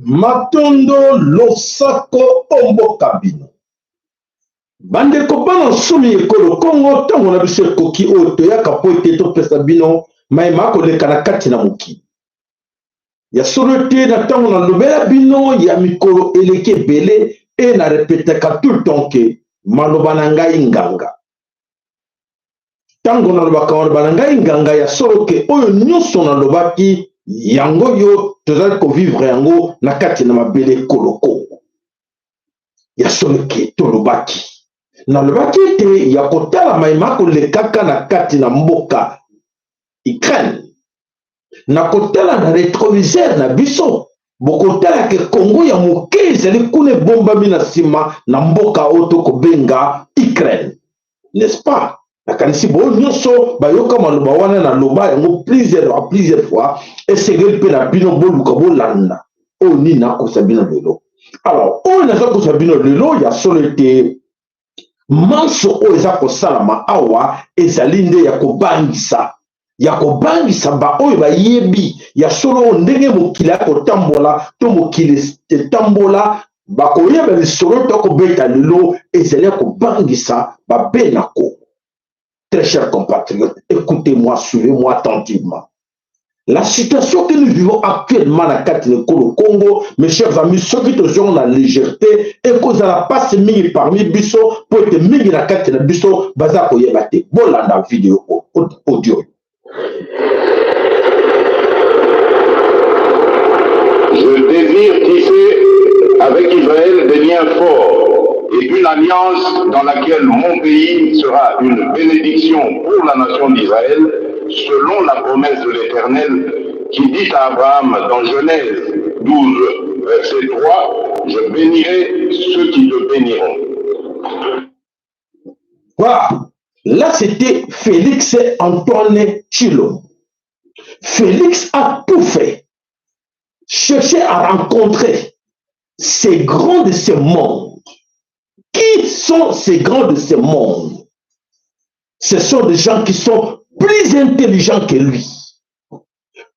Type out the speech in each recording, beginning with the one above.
Matondo losako ombokabino. Bande kopana sumi ekolo Kongo tango na biso koki oto ya kapoite to pesa bino maima ko lekana kati na muki. Ya solote na tango na lobela bino ya mikolo eleke bele e na répéteka tout le temps que maloba na ngai nganga. Tango na lobaka ngai nganga ya soloke oyo nyonso na lobaki yango yo tozali ko vivre yango na kati na mabele koloko. Ya soloke to lobaki. Na lobaki te ya kotala maima ko lekaka na kati na mboka Ukraine. Na kotala na rétroviseur na biso. Bokotala ke Congo ya moke ezali kuna bombami na sima na mboka oto ko benga Ukraine. N'est-ce pas? Nakanisi bo nyonso bayoka maloba wana na loba yango plusieurs fois esengeli pe na bino boluka bolanda oyo nini nakosa bino lelo. Alors oyo naza kosa bino lelo ya solo ete manso oyo eza kosalama awa ezali nde ya kobangisa ba oyo bayebi ya solo ndenge mokili ya kotambola to mokili etambola bakoyeba lisolo to kobeta lelo ezali ya kobangisa babenako. Très chers compatriotes, écoutez-moi, suivez-moi attentivement. La situation que nous vivons actuellement dans le Congo, mes chers amis, ceux qui ont la légèreté et qu'on n'a pas se mis parmi Bisso pour être mis dans la Bisso, Bazako Yebate. Bon, là, dans la vidéo audio. Je désire tisser avec Israël des liens forts et une alliance dans laquelle mon pays sera une bénédiction pour la nation d'Israël, selon la promesse de l'Éternel qui dit à Abraham dans Genèse 12, verset 3, « Je bénirai ceux qui te béniront. » Voilà, là c'était Félix Antoine Tshilombo. Félix a tout fait, chercher à rencontrer ces grands de ce monde. Qui sont ces grands de ce monde? Ce sont des gens qui sont plus intelligents que lui,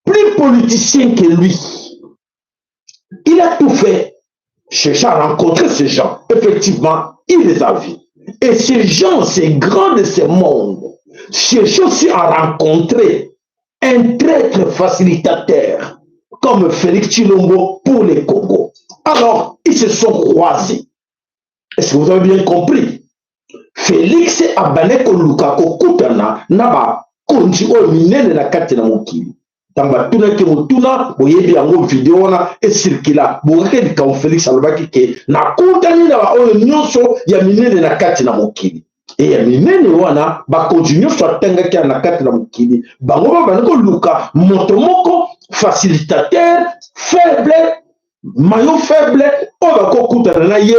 plus politiciens que lui. Il a tout fait, chercher à rencontrer ces gens. Effectivement, il les a vus. Et ces gens, ces grands de ce monde, cherchent aussi à rencontrer un traître facilitateur comme Félix Tshilombo pour les Congo. Alors, ils se sont croisés. Est-ce que vous avez bien compris? Félix Abaneko Lukako Kutana Naba Konji o minene na kati na mokili. Tamba tuna ke mutuna boyebi yango vidéo na e circula. Bokake dika Félix alobaki ke na kutani na ba oyo nyonso ya minene na kati na mokili. E ya minene wana ba konji nyonso atengaki na kati na mokili. Bango ba baneko luka moto moko facilitateur faible maillot faible o bako kutana na ye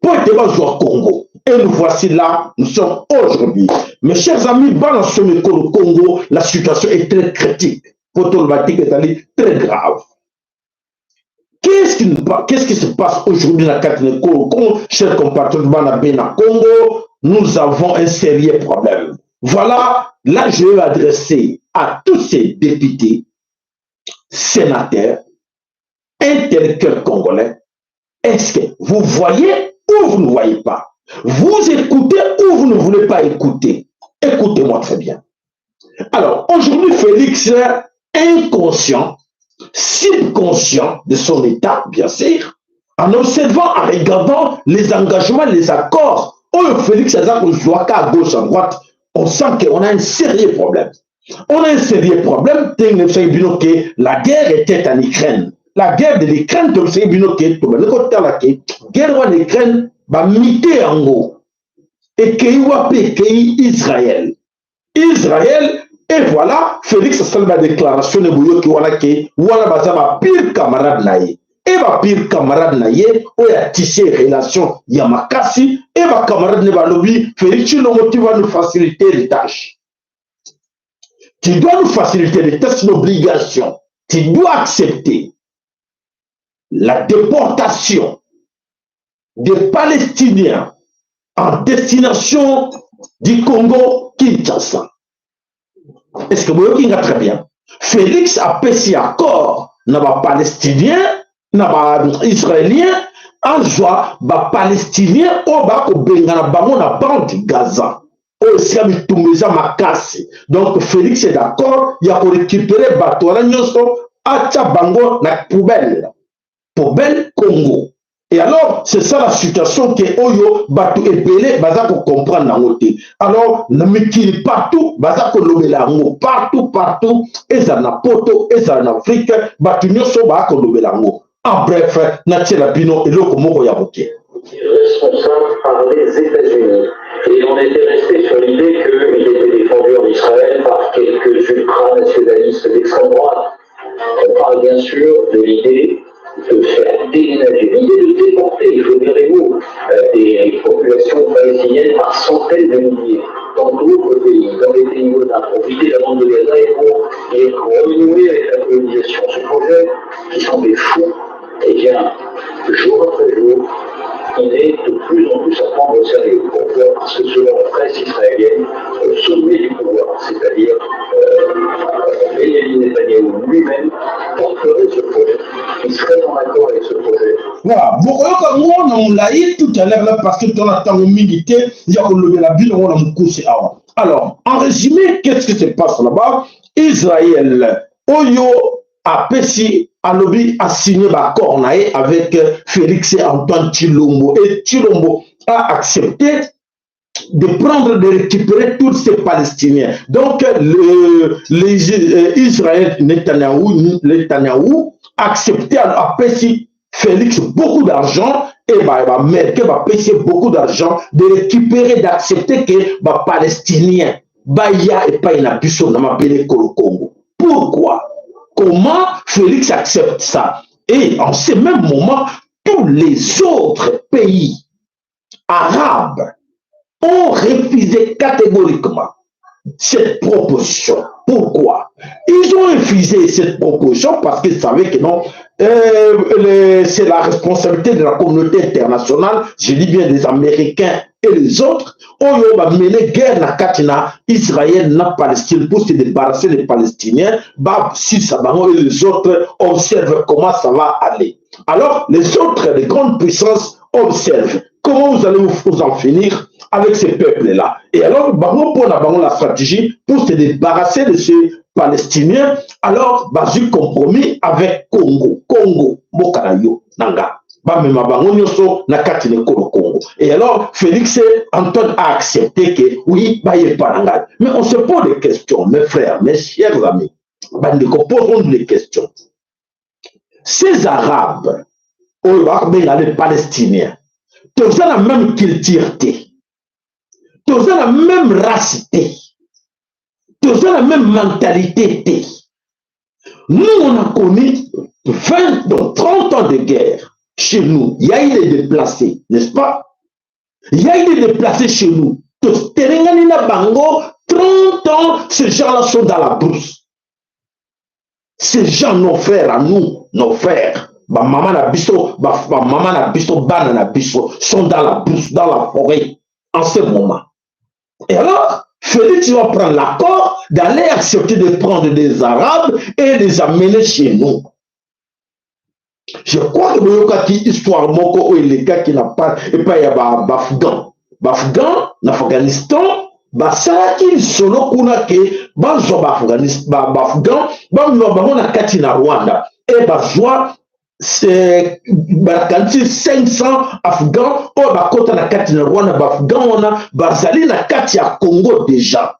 pour être au Congo. Et nous voici là, nous sommes aujourd'hui. Mes chers amis, dans le Congo, la situation est très critique. Photovoltaïque est très grave. Qu'est-ce qui se passe aujourd'hui dans le Congo? Chers compatriotes dans Congo, nous avons un sérieux problème. Voilà, là je vais m'adresser à tous ces députés, sénateurs, intellectuels congolais. Est-ce que vous voyez ou vous ne voyez pas? Vous écoutez ou vous ne voulez pas écouter? Écoutez-moi très bien. Alors, aujourd'hui, Félix est inconscient, subconscient de son état, bien sûr, en observant, en regardant les engagements, les accords. Oh, Félix, à gauche, à droite, on sent qu'on a un sérieux problème. On a un sérieux problème, la guerre était en Ukraine. La guerre de l'Ukraine, tu sais bien que la guerre de l'Ukraine va miter en haut. Et qu'il y a Israël. Israël, et voilà, Félix a fait la déclaration de Bouyo qui voilà que voilà ma pire camarade naïe. Et ma pire camarade naïe, où il a tissé relation Yamakasi, et ma camarade Nebalobi, Félix Tshilombo, tu vas nous faciliter les tâches. Tu dois nous faciliter les tâches, c'est une obligation. Tu dois accepter la déportation des Palestiniens en destination du Congo-Kinshasa. Est-ce que vous voyez très bien? Félix a passé accord na ba Palestiniens, na ba Israéliens, en joie ba Palestiniens au ba ko bengana bango na bande Gaza. Aussi a mitumeza makasi. Donc Félix est d'accord, il a récupéré bateau na nyoso acha bango na poubelle Congo. Et alors, c'est ça la situation que Oyo, Batu et Belé, Baza ko comprendre dans l'autre. Alors, ne me tire partout, Baza ko lomé la ngo, partout, et ça n'a poto, et ça n'a Afrique, Batu nyoso ba ko lomé la ngo. En bref, Natia Lapino et l'autre mot yaboké. Responsable par les États-Unis. Et on était resté sur l'idée qu'il était défendu en Israël par quelques ultranationalistes d'extrême droite. On parle bien sûr de l'idée de faire déménager, l'idée de déporter, il faut dire les mots, des populations palestiniennes par centaines de milliers dans d'autres pays, dans les pays voisins, profiter de la bande de Gaza et pour renouer avec la colonisation. Ce projet, qui sont des fous, eh bien, jour après jour, il est de plus en plus à prendre au sérieux. Pourquoi? Parce que selon la presse israélienne, au sommet du pouvoir, c'est-à-dire Benjamin Netanyahou lui-même, porterait ce projet. Il serait en accord avec ce projet. Voilà, on l'a dit tout à l'heure, parce que dans la temps militaire, il y a la ville, on a un. Alors, en résumé, qu'est-ce qui se passe là-bas? Israël, Oyo, a Pessi, a signé l'accord avec Félix et Antoine Chilombo. Et Chilombo a accepté de prendre, de récupérer tous ces Palestiniens. Donc, Israël, Netanyahou, a accepté à Pessi Félix beaucoup d'argent et Merkel va payer beaucoup d'argent de récupérer, d'accepter que les Palestiniens, Baya et pas une puissance dans ma pays Congo. Pourquoi? Comment Félix accepte ça? Et en ce même moment, tous les autres pays arabes ont refusé catégoriquement cette proposition. Pourquoi? Ils ont refusé cette proposition parce qu'ils savaient que non, c'est la responsabilité de la communauté internationale, je dis bien des Américains et les autres, on va mener guerre na Katina, Israël, na Palestine, pour se débarrasser des Palestiniens, si ça va, et les autres observent comment ça va aller. Alors, les autres, les grandes puissances observent comment vous allez vous en finir avec ces peuples-là. Et alors, pour la stratégie pour se débarrasser de ces Palestiniens, alors, basé compromis avec Congo, Mokalayo, Nanga. Et alors, Félix Antoine a accepté que oui, mais on se pose des questions, mes frères, mes chers amis. Posons des questions. Ces Arabes, les Palestiniens, tous ont la même culture, tous ont la même race, tous ont la même mentalité. Nous, on a connu 20 ou 30 ans de guerre. Chez nous, il y a eu des déplacés, n'est-ce pas? Il y a eu des déplacés chez nous. 30 ans, ces gens-là sont dans la brousse. Ces gens, nos frères à nous, nos frères, maman na biso, bana na biso, sont dans la brousse, dans la forêt, en ce moment. Et alors, Félix va prendre l'accord d'aller accepter de prendre des Arabes et les amener chez nous. Je crois que il y a histoire moko les gars qui n'a pas et pas il y a Afghan en Afghanistan ça qui solo kuna ke bazo Afghan na kati na Rwanda et bazoa c'est 500 Afghans ou bakota na kati na Rwanda Afghan ona bazali na kati ya Congo déjà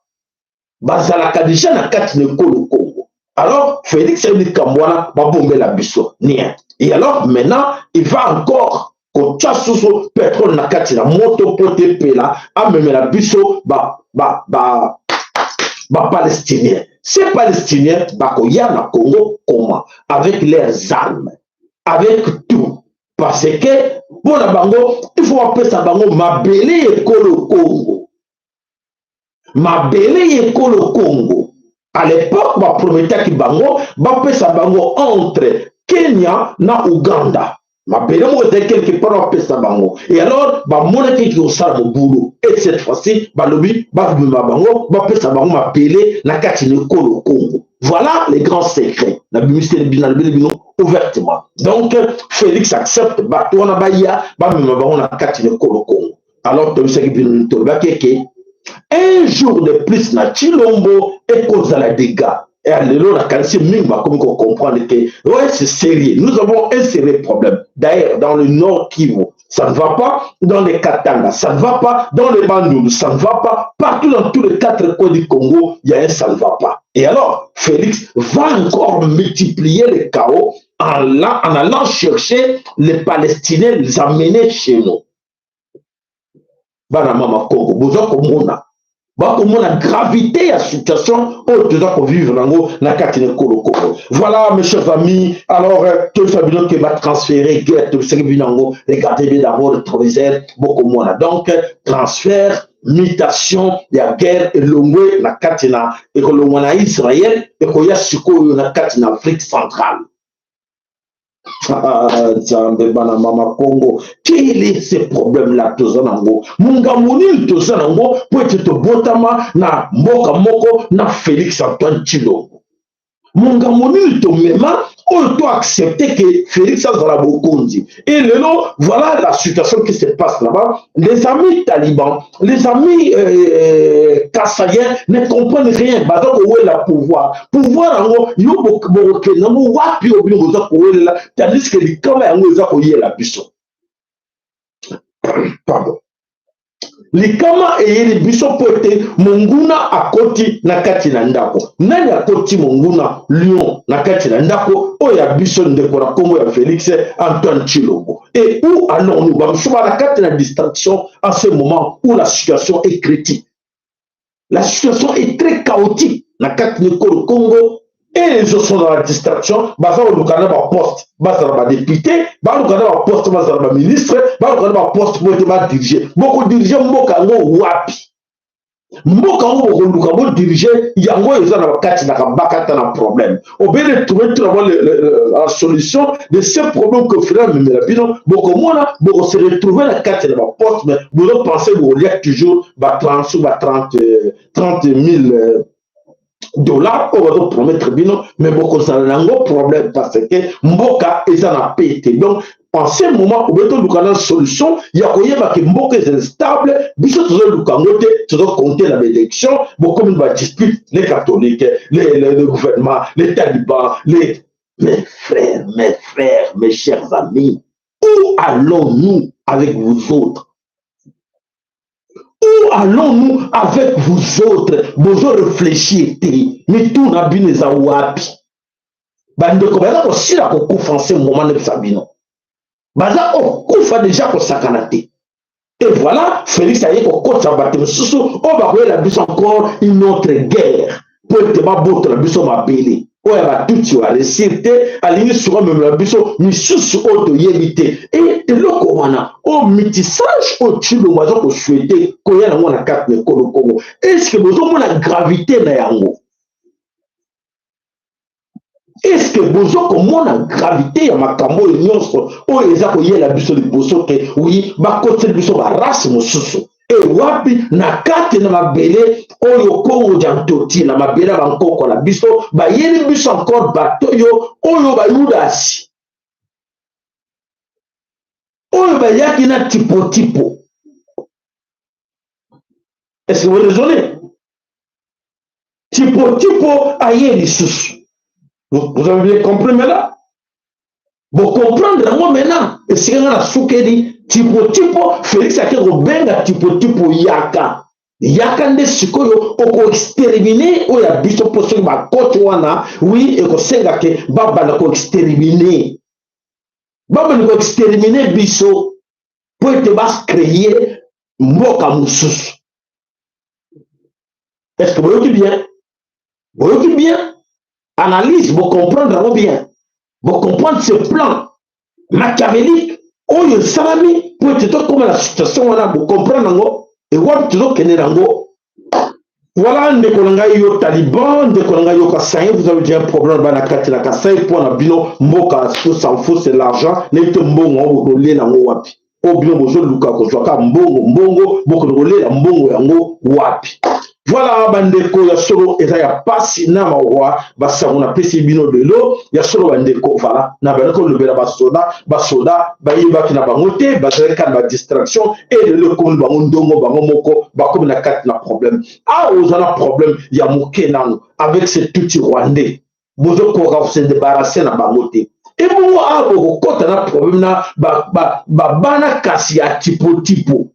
bazalaka déjà na kati na Congo. Alors Félix Ebli Kambouana va bomber la biso nia. Et alors, maintenant, il va encore, quand tu as sous pétrole na kati la moto pote pela, a même la biso, palestinien. Ces palestiniens, koya na Congo, comment? Avec leurs armes, avec tout. Parce que, pour la bango, il faut appeler ça bango, mabele et kolo Congo. Mabele et kolo Congo. À l'époque, ma promettait que bango, appeler ça bango entre Kenya na Uganda. Ma belle quelque part à ça bango. Et alors, bah mon qui au ça mon boulot. Et cette fois-ci, bah lobby, bah ma bango, bah pesa bango ma pele na katine kolo Congo. Voilà les grands secrets. La ministère bino ouvertement. Donc Félix accepte bah toi na baya, bah ma bango na katine kolo Congo. Alors tu sais que bino to ba keke. Un jour de plus na Chilombo et cause à la dégâts. Et à l'élo, la qualité minimum, comme on comprend que ouais, c'est sérieux. Nous avons un sérieux problème. D'ailleurs, dans le nord Kivu, ça ne va pas. Dans les Katanga, ça ne va pas. Dans les Bandung, ça ne va pas. Partout dans tous les 4 coins du Congo, il y a un ça ne va pas. Et alors, Félix va encore multiplier les chaos en allant chercher les Palestiniens, les amener chez nous. Bana mama Congo, besoin comme on a. Comment la gravité à la situation où tu dois vivre dans la Katine Kolo. Voilà, mes chers amis. Alors, tout ça veut que va transférer guerre, tout ce qui vient regardez bien d'abord le trésor, beaucoup moins. Donc, transfert, mutation, il y a guerre, et l'ongwe, la Katina, et que l'on a Israël, et qu'il y a ce qu'on a Katina Afrique centrale. Mama Congo, quel est ce problème-là? Mungamuni Tozanango pour être botama na mboka moko na Félix Antoine Tshilombo. Mungamuni Tomema, on doit accepter que Félix a Bokondi. Et voilà la situation qui se passe là-bas. Les amis talibans, les amis kassaïens ne comprennent rien. Donc, où est le pouvoir? Pouvoir, tandis que les caméras ont la puissance. Pardon. Les kama et les bisons poétés, Monguna a koti na kati na ndako. Nani a koti Monguna, Lyon, na kati na ndako, oya bison de Kora Congo ya Félix Antoine Tshilombo. Et où allons-nous? Nous sommes à la carte de la distraction en ce moment où la situation est critique. La situation est très chaotique. Na carte de Congo. Et les autres sont dans la distraction, baza au Canada poste, baza la député, baza au Canada poste, baza la ministre, baza au Canada poste pour être dirigé. Beaucoup dirigés, mboka ngo wapi. Mboka ngo diriger, yango ils ont la carte na bakata na problème. Au lieu de trouver la solution de ces problèmes que finalement même la bino, beaucoup moins beaucoup se retrouver la carte de la poste, mais vous pensez vous y a toujours 30 000 dollars, on va promettre bien, mais beaucoup ça n'a pas problème parce que Mboka est en paix. Donc, en ce moment, où on a une solution, il y a que Mboka est instable, bisous tu dois compter la élection, beaucoup de dispute, les catholiques, le gouvernement, les talibans, mes frères, mes chers amis, où allons-nous avec vous autres? Où allons-nous avec vous autres? Vous réfléchissez, mais tout n'a pas les awapi. Bandeko, baza aussi la kokufa en ce moment de Sabino. Baza okufa déjà ko sakanate. Et voilà, Félix a dit qu'on compte sa bataille. On va voir la bus encore une autre guerre. Pour être ma botte, la bus m'a belé. On va tout tu vas réussir. À l'île sur même la bus, mais sous auto yévité. Et le Corona, au métissage, au tube, au moison qu'on souhaitait, qu'on y a dans la carte de Congo. Est-ce que vous avez la gravité dans yango? Est-ce que vous avez la gravité à ma cambo et nyonso? Oh, les accoyer la bus de Bosso, oui, ma côté de Bosso, ma race, mon sous. Et wapi, na kate na mabele, oyo Congo jantoti, na mabele bankoko la biso, ba yeli biso encore batoyo, oyo ba yudasi. Oyo ba yaki na tipo. Est-ce que vous raisonnez? Tipo, ayeli sous. Vous avez bien compris maintenant? Vous comprenez moi maintenant? Et c'est quand on a soukedi, tipo, Félix a benga tipo yaka. Yaka nde sikoyo, oko exterminer, oya biso poso ba kochwana, oui, et ko senga ke baba na ko exterminer. Baba na ko exterminer biso, pour être bas créer mboka mususu. Est-ce que vous voyez bien? Vous voyez bien? Analyse, vous comprendre bien. Vous comprendre ce plan machiavélique. Oh, il salami pour être comme la situation, vous comprendre. Et vous avez toujours qu'elle est Voilà, ndekolanga yo Taliban, ndekolanga yo Kassaï, vous avez déjà un problème dans la carte la Kassaï, pour la bino, mboka, tout s'en fout, c'est l'argent, n'est-ce que mbongo, rolé na wapi. Au bien, bozo luka, ko joaka mbongo, boko rolé la mbongo yango wapi. Voilà, bandeko, ya solo, eza ya pasi na mawa, basa, on a pesi bino de l'eau, ya solo bandeko, voilà, na bandeko, le bela basoda, bayiba ki na bangote, bazareka na distraction, et le kon bangondongo, bangomoko, bakoum na kat na problème. Ah, vous avez un problème, ya mouké nan, avec ces outils rwandais, vous avez se débarrasser na bangote. Et vous avez un problème na, bana kasi ya tipo.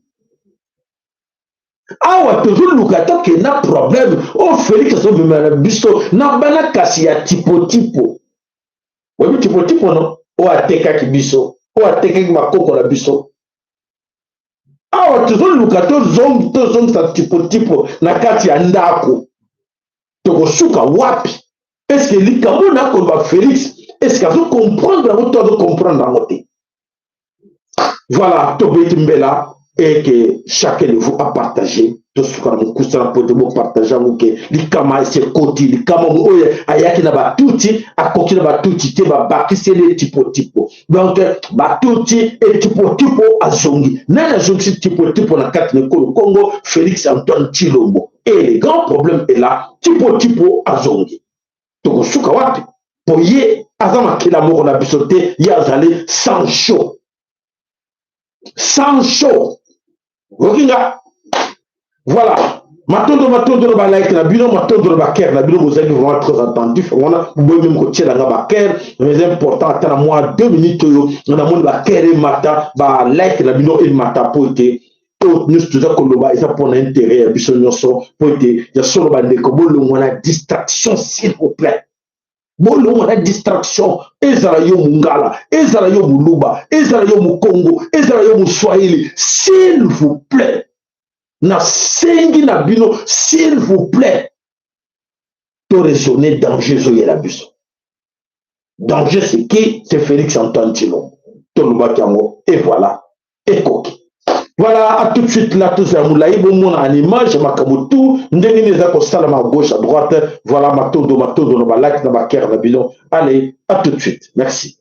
Awa toujours lukata ke na problème o Félix Asomimana biso na bana kasi ya tipo webi tipo no o ateka ki biso o ateka ki makoko na biso awa toujours lukata zong sa tipo na kati ya ndako tokosuka wapi est-ce que likambo na ko ba Félix est-ce que azo comprendre ou to comprendre na moté voilà to beti mbela et que chacun de vous a partagé tout ce qu'on a partagé les kama c'est côté les kama oye ayaki na batuti akoki na batuti te ba bakisi les tipo donc batuti et tipo azongi na azongi tipo na carte de Congo Félix Antoine Tshilombo et le grand problème est là tipo azongi to suka wapi poye azama kila moko na bisote ya zali sans chaud Rokinga, voilà. Matondo ba like na bino, matondo ba care na bino, vous êtes vraiment très attentif. On a même côté la ba care, mais important attendre moi 2 minutes yo, on a mon ba care mata, ba like na bino et mata pote. Nous toujours koloba, ça pour intérêt biso nyonso pote. Ya solo ba ndeko bolo mona distraction s'il vous plaît. Bolo mona distraction, ezala yo mungala, ezala yo muluba, ezala yo mukongo, ezala yo muswahili, s'il vous plaît. Na sengi na bino, s'il vous plaît. To raisonner danger zo yela biso. Danger c'est qui? C'est Félix Antoine Tshilombo. Toluba kiango, et voilà, et koki. Voilà, à tout de suite là, tout ça, moulaï, bon, mon en image, ma kamotou, ndeni les acostal à ma gauche, à droite, voilà, ma tondo, no balak, na ma kère, na bilon. Allez, à tout de suite. Merci.